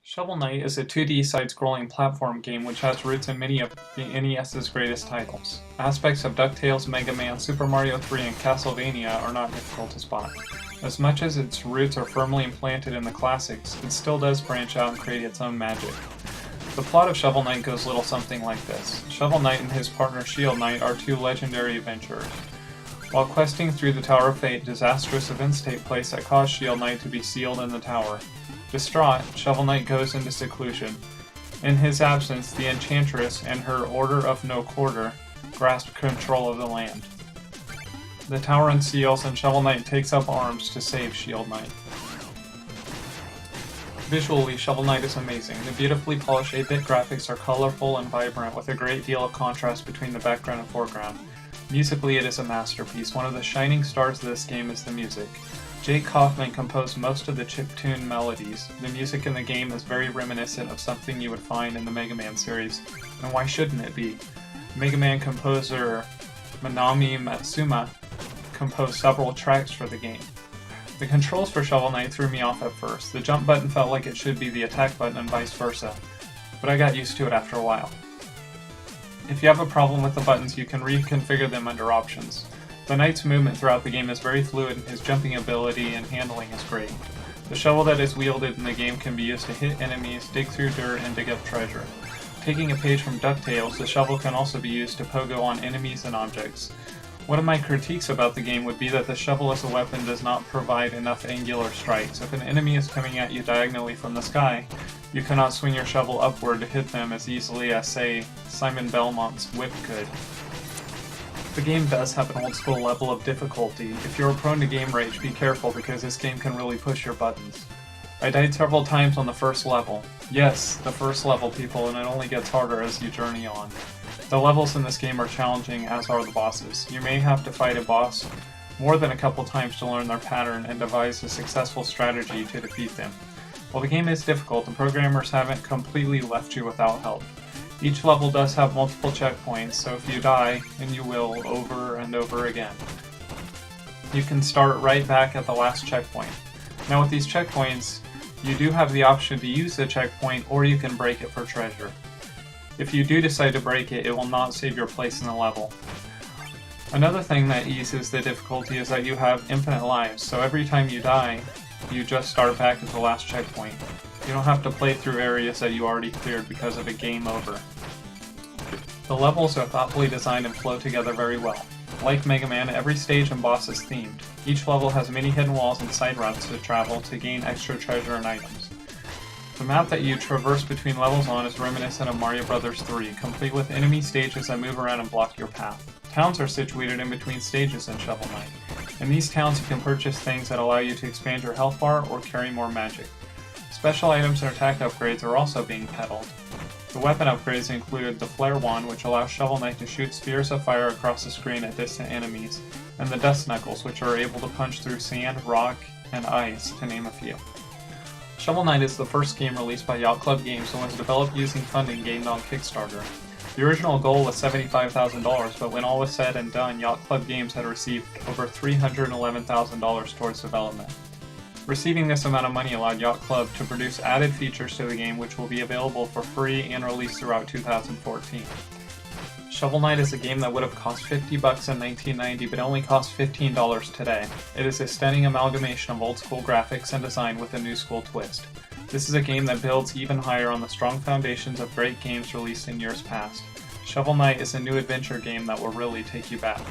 Shovel Knight is a 2D side-scrolling platform game which has roots in many of the NES's greatest titles. Aspects of DuckTales, Mega Man, Super Mario 3, and Castlevania are not difficult to spot. As much as its roots are firmly implanted in the classics, it still does branch out and create its own magic. The plot of Shovel Knight goes a little something like this. Shovel Knight and his partner Shield Knight are two legendary adventurers. While questing through the Tower of Fate, disastrous events take place that cause Shield Knight to be sealed in the tower. Distraught, Shovel Knight goes into seclusion. In his absence, the Enchantress and her Order of No Quarter grasp control of the land. The tower unseals and Shovel Knight takes up arms to save Shield Knight. Visually, Shovel Knight is amazing. The beautifully polished 8-bit graphics are colorful and vibrant, with a great deal of contrast between the background and foreground. Musically, it is a masterpiece. One of the shining stars of this game is the music. Jake Kaufman composed most of the chiptune melodies. The music in the game is very reminiscent of something you would find in the Mega Man series, and why shouldn't it be? Mega Man composer Manami Matsuma composed several tracks for the game. The controls for Shovel Knight threw me off at first. The jump button felt like it should be the attack button and vice versa, but I got used to it after a while. If you have a problem with the buttons, you can reconfigure them under options. The Knight's movement throughout the game is very fluid and his jumping ability and handling is great. The shovel that is wielded in the game can be used to hit enemies, dig through dirt, and dig up treasure. Taking a page from DuckTales, the shovel can also be used to pogo on enemies and objects. One of my critiques about the game would be that the shovel as a weapon does not provide enough angular strikes. If an enemy is coming at you diagonally from the sky, you cannot swing your shovel upward to hit them as easily as, say, Simon Belmont's whip could. The game does have an old school level of difficulty. If you are prone to game rage, be careful because this game can really push your buttons. I died several times on the first level. Yes, the first level, people, and it only gets harder as you journey on. The levels in this game are challenging, as are the bosses. You may have to fight a boss more than a couple times to learn their pattern and devise a successful strategy to defeat them. While the game is difficult, the programmers haven't completely left you without help. Each level does have multiple checkpoints, so if you die, and you will over and over again, you can start right back at the last checkpoint. Now with these checkpoints, you do have the option to use the checkpoint, or you can break it for treasure. If you do decide to break it, it will not save your place in the level. Another thing that eases the difficulty is that you have infinite lives, so every time you die, you just start back at the last checkpoint. You don't have to play through areas that you already cleared because of a game over. The levels are thoughtfully designed and flow together very well. Like Mega Man, every stage and boss is themed. Each level has many hidden walls and side routes to travel to gain extra treasure and items. The map that you traverse between levels on is reminiscent of Mario Bros. 3, complete with enemy stages that move around and block your path. Towns are situated in between stages in Shovel Knight. In these towns you can purchase things that allow you to expand your health bar or carry more magic. Special items and attack upgrades are also being peddled. The weapon upgrades include the Flare Wand, which allows Shovel Knight to shoot spears of fire across the screen at distant enemies, and the Dust Knuckles, which are able to punch through sand, rock, and ice, to name a few. Shovel Knight is the first game released by Yacht Club Games and was developed using funding gained on Kickstarter. The original goal was $75,000, but when all was said and done, Yacht Club Games had received over $311,000 towards development. Receiving this amount of money allowed Yacht Club to produce added features to the game which will be available for free and released throughout 2014. Shovel Knight is a game that would have cost $50 in 1990 but only costs $15 today. It is a stunning amalgamation of old school graphics and design with a new school twist. This is a game that builds even higher on the strong foundations of great games released in years past. Shovel Knight is a new adventure game that will really take you back.